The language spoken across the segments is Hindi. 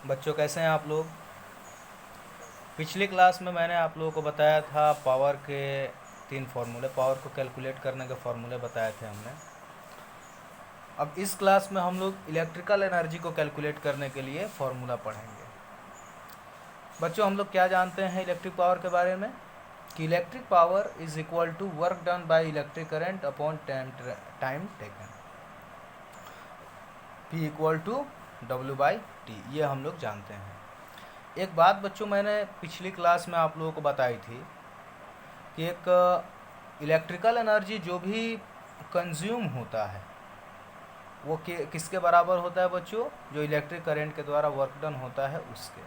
बच्चों कैसे हैं आप लोग। पिछली क्लास में मैंने आप लोगों को बताया था पावर के 3 फार्मूले, पावर को कैलकुलेट करने के फार्मूले बताए थे हमने। अब इस क्लास में हम लोग इलेक्ट्रिकल एनर्जी को कैलकुलेट करने के लिए फार्मूला पढ़ेंगे। बच्चों हम लोग क्या जानते हैं इलेक्ट्रिक पावर के बारे में कि electric power is equal to work done by electric current upon time taken, P equal to W/T, ये हम लोग जानते हैं। एक बात बच्चों मैंने पिछली क्लास में आप लोगों को बताई थी कि एक इलेक्ट्रिकल एनर्जी जो भी कंज्यूम होता है वो किसके बराबर होता है बच्चों, जो इलेक्ट्रिक करंट के द्वारा वर्क डन होता है उसके।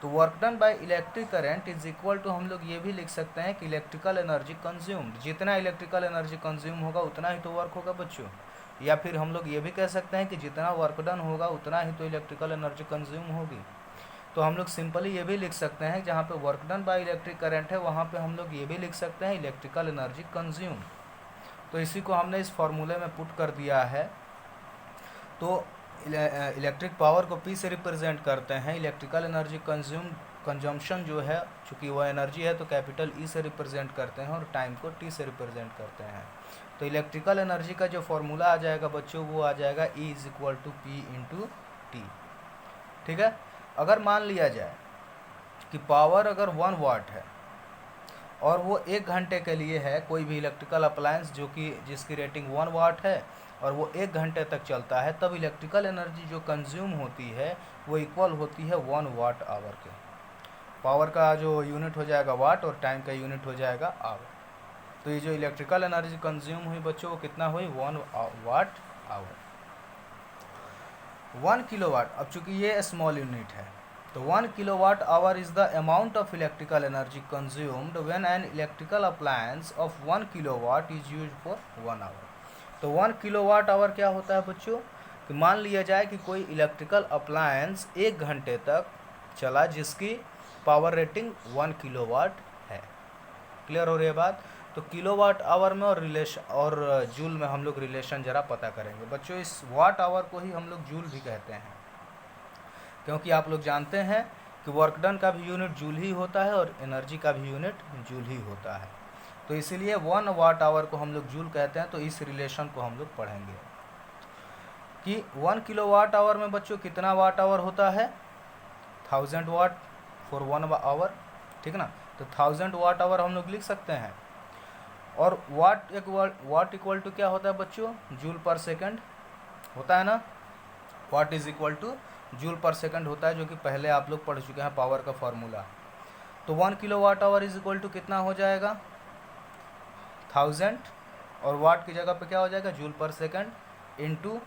तो work done by electric current is equal to, हम लोग ये भी लिख सकते हैं कि इलेक्ट्रिकल एनर्जी कंज्यूम्ड, जितना इलेक्ट्रिकल एनर्जी कंज्यूम होगा उतना ही तो वर्क होगा बच्चों। या फिर हम लोग ये भी कह सकते हैं कि जितना वर्क डन होगा उतना ही तो इलेक्ट्रिकल एनर्जी कंज्यूम होगी। तो हम लोग सिंपली ये भी लिख सकते हैं जहाँ पे work done by electric current है वहाँ पे हम लोग ये भी लिख सकते हैं इलेक्ट्रिकल एनर्जी कंज्यूम। तो इसी को हमने इस फॉर्मूले में पुट कर दिया है। तो इलेक्ट्रिक पावर को P से रिप्रेजेंट करते हैं, इलेक्ट्रिकल एनर्जी कंजम्पशन जो है चूँकि वो एनर्जी है तो कैपिटल E से रिप्रेजेंट करते हैं और टाइम को T से रिप्रेजेंट करते हैं। तो इलेक्ट्रिकल एनर्जी का जो फॉर्मूला आ जाएगा बच्चों वो आ जाएगा E is equal to P into T। ठीक है। अगर मान लिया जाए कि पावर अगर 1 वाट है और वो 1 घंटे के लिए है, कोई भी इलेक्ट्रिकल अप्लायंस जो कि जिसकी रेटिंग 1 वाट है और वो 1 घंटे तक चलता है, तब इलेक्ट्रिकल एनर्जी जो कंज्यूम होती है वो इक्वल होती है 1 वाट आवर के। पावर का जो यूनिट हो जाएगा वाट और टाइम का यूनिट हो जाएगा आवर। तो ये जो इलेक्ट्रिकल एनर्जी कंज्यूम हुई बच्चों वो कितना हुई, 1 वाट आवर। 1 किलोवाट, अब चूँकि ये स्मॉल यूनिट है तो 1 kilowatt hour is the amount of electrical energy consumed when an electrical appliance of 1 kilowatt is used for 1 hour. तो 1 किलोवाट आवर क्या होता है बच्चों कि मान लिया जाए कि कोई इलेक्ट्रिकल अप्लायंस 1 घंटे तक चला जिसकी पावर रेटिंग 1 किलोवाट है। क्लियर हो रही है बात। तो किलोवाट आवर में और जूल में हम लोग रिलेशन जरा पता करेंगे बच्चों। इस वाट आवर को ही हम लोग जूल भी कहते हैं, क्योंकि आप लोग जानते हैं कि वर्क डन का भी यूनिट जूल ही होता है और एनर्जी का भी यूनिट जूल ही होता है। तो इसीलिए 1 वाट आवर को हम लोग जूल कहते हैं। तो इस रिलेशन को हम लोग पढ़ेंगे कि 1 किलोवाट आवर में बच्चों कितना वाट आवर होता है, 1000 वाट फॉर 1 आवर। ठीक ना। तो 1000 वाट आवर हम लोग लिख सकते हैं। और वाट इक्वल टू क्या होता है बच्चों, जूल पर सेकंड होता है ना। What is equal two joule पर सेकंड होता है, जो कि पहले आप लोग पढ़ चुके हैं पावर का फॉर्मूला। तो 1 kilowatt hour is equal to कितना हो जाएगा, 1000, और वाट की जगह पे क्या हो जाएगा, जूल पर सेकंड, इंटू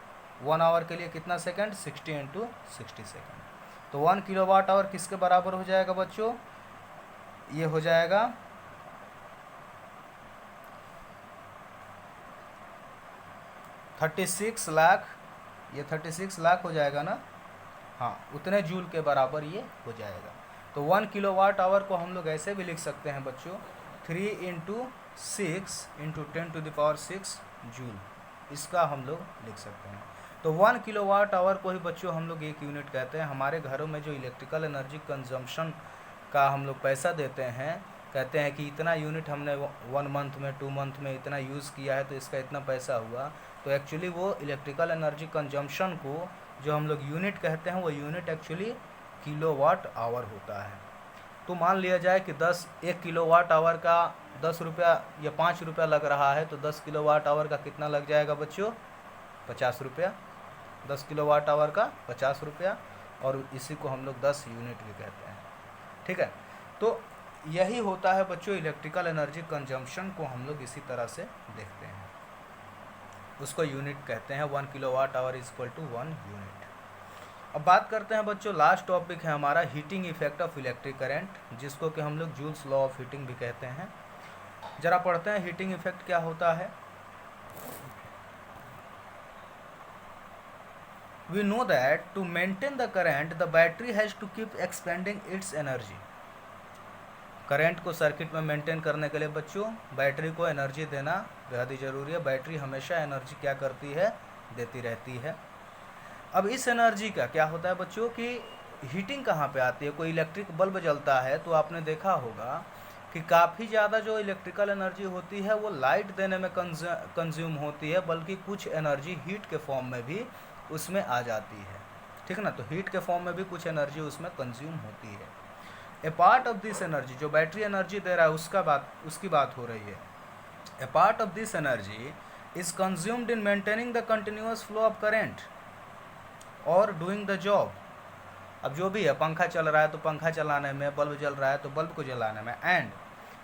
1 आवर के लिए कितना सेकंड, 60 इंटू 60 सेकंड। तो 1 किलोवाट आवर किसके बराबर हो जाएगा बच्चों, ये हो जाएगा 36 लाख, ये 36 लाख हो जाएगा ना। हाँ, उतने जूल के बराबर ये हो जाएगा। तो 1 किलोवाट आवर को हम लोग ऐसे भी लिख सकते हैं बच्चों, 3 इंटू 6 इंटू 10⁶ जूल, इसका हम लोग लिख सकते हैं। तो 1 किलोवाट आवर को ही बच्चों हम लोग एक यूनिट कहते हैं। हमारे घरों में जो इलेक्ट्रिकल एनर्जी कंजम्पशन का हम लोग पैसा देते हैं, कहते हैं कि इतना यूनिट हमने 1 मंथ में 2 मंथ में इतना यूज़ किया है तो इसका इतना पैसा हुआ। तो एक्चुअली वो इलेक्ट्रिकल एनर्जी कंजम्पशन को जो हम लोग यूनिट कहते हैं वो यूनिट एक्चुअली किलोवाट आवर होता है। तो मान लिया जाए कि 1 किलोवाट आवर का 10 रुपया या 5 रुपया लग रहा है, तो 10 किलोवाट आवर का कितना लग जाएगा बच्चों, 50 रुपया। 10 किलोवाट आवर का 50 रुपया, और इसी को हम लोग 10 यूनिट भी कहते हैं। ठीक है। तो यही होता है बच्चों इलेक्ट्रिकल एनर्जी कंजम्पशन को हम लोग इसी तरह से देखते हैं, उसको यूनिट कहते हैं। 1 kilowatt hour is equal to 1 unit. अब बात करते हैं बच्चों, लास्ट टॉपिक है हमारा heating effect of electric current, जिसको कि हम लोग जूल्स लॉ ऑफ हीटिंग भी कहते हैं। जरा पढ़ते हैं हीटिंग इफेक्ट क्या होता है। We know that to maintain the current, the battery has to keep expanding its energy. Current को सर्किट में मेंटेन करने के लिए बच्चों बैटरी को एनर्जी देना बेहद ही ज़रूरी है। बैटरी हमेशा एनर्जी क्या करती है, देती रहती है। अब इस एनर्जी का क्या होता है बच्चों कि हीटिंग कहाँ पे आती है? कोई इलेक्ट्रिक बल्ब जलता है तो आपने देखा होगा कि काफ़ी ज़्यादा जो इलेक्ट्रिकल एनर्जी होती है वो लाइट देने में कंज्यूम होती है, बल्कि कुछ एनर्जी हीट के फॉर्म में भी उसमें आ जाती है, ठीक ना। तो हीट के फॉर्म में भी कुछ एनर्जी उसमें कंज्यूम होती है। A part of this energy, जो बैटरी एनर्जी दे रहा है उसकी बात हो रही है। A part of this energy is consumed in maintaining the continuous flow of current और डूइंग द जॉब। अब जो भी है, पंखा चल रहा है तो पंखा चलाने में, बल्ब जल रहा है तो बल्ब को जलाने में, and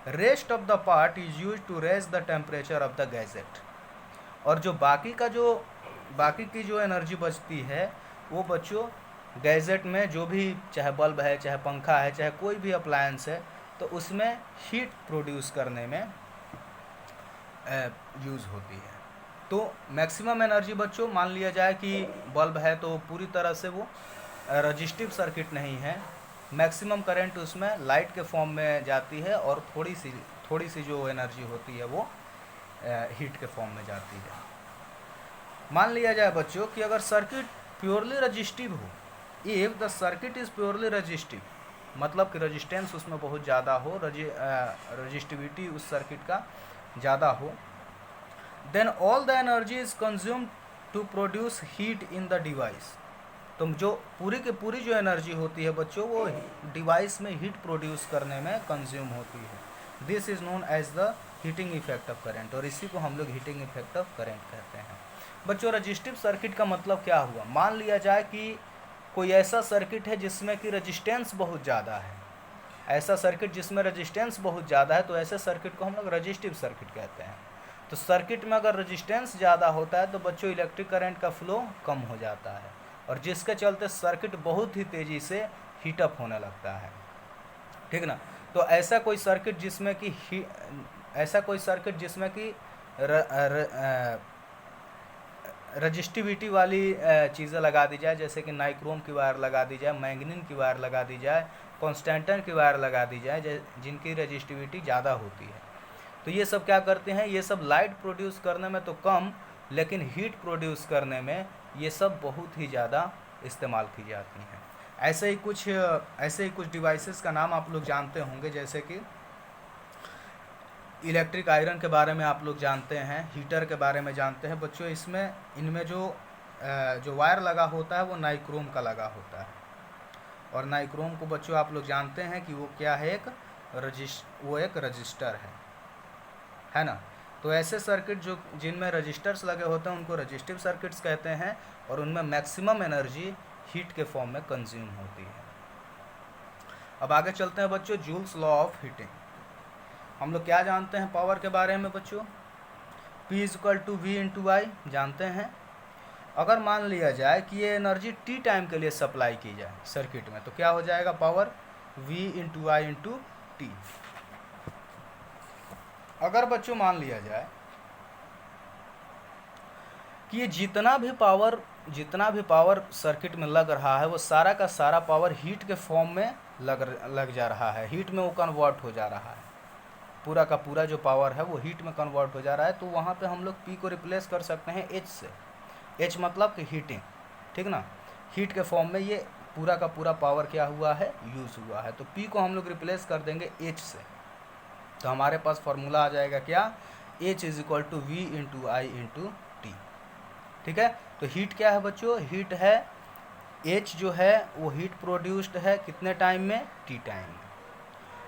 rest of the part is use to raise the temperature of the gadget. और जो बाकी की जो एनर्जी बचती है वो बच्चों गैजेट में, जो भी चाहे बल्ब है, चाहे पंखा है, चाहे कोई भी अप्लायंस है, तो उसमें हीट प्रोड्यूस करने में यूज़ होती है। तो मैक्सिमम एनर्जी बच्चों, मान लिया जाए कि बल्ब है तो पूरी तरह से वो रजिस्टिव सर्किट नहीं है, मैक्सिमम करंट उसमें लाइट के फॉर्म में जाती है और थोड़ी सी जो एनर्जी होती है वो हीट के फॉर्म में जाती है। मान लिया जाए बच्चों कि अगर सर्किट प्योरली रजिस्टिव हो, if the circuit is purely resistive, मतलब कि रजिस्टेंस उसमें बहुत ज़्यादा हो, रजिस्टिविटी उस सर्किट का ज़्यादा हो, then all the energy is consumed to produce heat in the device. तो जो पूरी की पूरी जो एनर्जी होती है बच्चों वो डिवाइस में हीट प्रोड्यूस करने में कंज्यूम होती है। This is known as the heating effect of current, और इसी को हम लोग हीटिंग इफेक्ट ऑफ करंट कहते हैं। बच्चों रजिस्टिव सर्किट का मतलब क्या हुआ? मान लिया जाए कि कोई ऐसा सर्किट है जिसमें कि रजिस्टेंस बहुत ज़्यादा है, ऐसा सर्किट जिसमें रजिस्टेंस बहुत ज़्यादा है, तो ऐसे सर्किट को हम लोग रजिस्टिव सर्किट कहते हैं। तो सर्किट में अगर रजिस्टेंस ज़्यादा होता है तो बच्चों इलेक्ट्रिक करंट का फ्लो कम हो जाता है, और जिसके चलते सर्किट बहुत ही तेज़ी से हीटअप होने लगता है, ठीक ना। तो ऐसा कोई सर्किट जिसमें कि रजिस्टिविटी वाली चीज़ें लगा दी जाए, जैसे कि नाइक्रोम की वायर लगा दी जाए, मैंगनीन की वायर लगा दी जाए, कॉन्स्टेंटन की वायर लगा दी जाए, जिनकी रजिस्टिविटी ज़्यादा होती है। तो ये सब क्या करते हैं? ये सब लाइट प्रोड्यूस करने में तो कम, लेकिन हीट प्रोड्यूस करने में ये सब बहुत ही ज़्यादा इस्तेमाल की जाती हैं। ऐसे ही कुछ डिवाइसेस का नाम आप लोग जानते होंगे, जैसे कि इलेक्ट्रिक आयरन के बारे में आप लोग जानते हैं, हीटर के बारे में जानते हैं बच्चों। इनमें जो वायर लगा होता है वो नाइक्रोम का लगा होता है, और नाइक्रोम को बच्चों आप लोग जानते हैं कि वो क्या है, एक रजिस्टर है ना। तो ऐसे सर्किट जिनमें रजिस्टर्स लगे होते हैं उनको रजिस्टिव सर्किट्स कहते हैं, और उनमें मैक्सिमम एनर्जी हीट के फॉर्म में कंज्यूम होती है। अब आगे चलते हैं बच्चों, जूल्स लॉ ऑफ हीटिंग। हम लोग क्या जानते हैं पावर के बारे में बच्चों? P = V/I जानते हैं। अगर मान लिया जाए कि ये एनर्जी T टाइम के लिए सप्लाई की जाए सर्किट में, तो क्या हो जाएगा? Power V/I/T। अगर बच्चों मान लिया जाए कि ये जितना भी पावर सर्किट में लग रहा है वो सारा का सारा पावर हीट के फॉर्म में लग जा रहा है, हीट में वो कन्वर्ट हो जा रहा है, पूरा का पूरा जो पावर है वो हीट में कन्वर्ट हो जा रहा है, तो वहाँ पे हम लोग P को रिप्लेस कर सकते हैं H से। H मतलब कि हीटिंग, ठीक ना। हीट के फॉर्म में ये पूरा का पूरा पावर क्या हुआ है? यूज़ हुआ है। तो P को हम लोग रिप्लेस कर देंगे H से, तो हमारे पास फॉर्मूला आ जाएगा क्या? H = V/I/T, ठीक है। तो हीट क्या है बच्चों? हीट है H जो है वो हीट प्रोड्यूस्ड है कितने टाइम में? T टाइम में।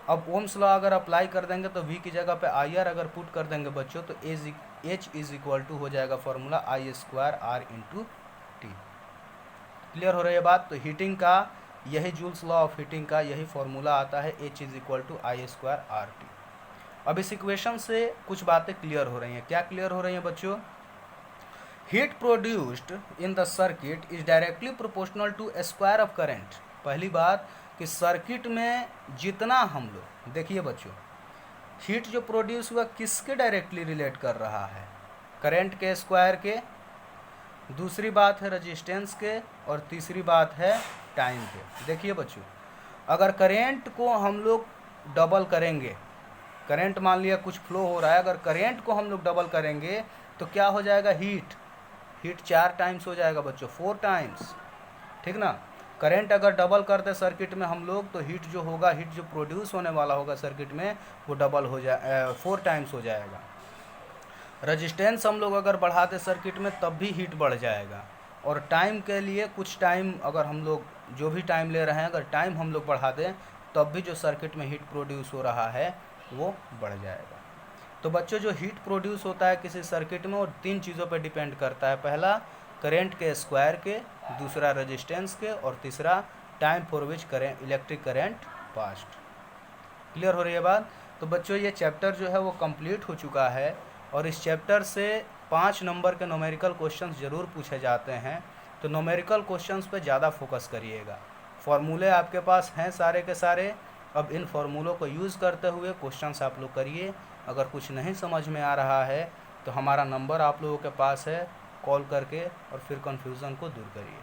अब ओम्स लॉ अगर अप्लाई कर देंगे तो V की जगह पे IR अगर पुट कर देंगे बच्चों, तो H = हो जाएगा फॉर्मूला I²R/T। क्लियर हो रही है बात? तो हीटिंग का यही जूल्स लॉ ऑफ हीटिंग का यही फॉर्मूला आता है, H = I²R/T। अब इस इक्वेशन से कुछ बातें क्लियर हो रही हैं। क्या क्लियर हो रही हैं बच्चों? Heat produced in the circuit is directly proportional to square of current. पहली बात कि सर्किट में जितना हम लोग, देखिए बच्चों, हीट जो प्रोड्यूस हुआ किसके डायरेक्टली रिलेट कर रहा है? करंट के स्क्वायर के, दूसरी बात है रेजिस्टेंस के, और तीसरी बात है टाइम के। देखिए बच्चों, अगर करंट को हम लोग डबल करेंगे, करंट मान लिया कुछ फ्लो हो रहा है, अगर करंट को हम लोग डबल करेंगे तो क्या हो जाएगा? हीट 4 टाइम्स हो जाएगा बच्चों, 4 टाइम्स, ठीक ना। करंट अगर डबल कर दे सर्किट में हम लोग, तो हीट जो होगा, हीट जो प्रोड्यूस होने वाला होगा सर्किट में, वो डबल हो जाए 4 टाइम्स हो जाएगा। रजिस्टेंस हम लोग अगर बढ़ा दे सर्किट में, तब भी हीट बढ़ जाएगा। और टाइम के लिए कुछ टाइम, अगर हम लोग जो भी टाइम ले रहे हैं, अगर टाइम हम लोग बढ़ा दें, तब भी जो सर्किट में हीट प्रोड्यूस हो रहा है वो बढ़ जाएगा। तो बच्चों, जो हीट प्रोड्यूस होता है किसी सर्किट में, वो 3 चीज़ों पर डिपेंड करता है। पहला करंट के स्क्वायर के, दूसरा रेजिस्टेंस के, और तीसरा time for which current electric current past. Clear हो रही है बात? तो बच्चों, ये चैप्टर जो है वो कंप्लीट हो चुका है, और इस चैप्टर से 5 नंबर के न्यूमेरिकल क्वेश्चंस ज़रूर पूछे जाते हैं। तो न्यूमेरिकल क्वेश्चंस पे ज़्यादा फोकस करिएगा। फॉर्मूले आपके पास हैं सारे के सारे, अब इन फॉर्मूलों को यूज़ करते हुए क्वेश्चंस आप लोग करिए। अगर कुछ नहीं समझ में आ रहा है तो हमारा नंबर आप लोगों के पास है, कॉल करके और फिर कन्फ्यूज़न को दूर करिए।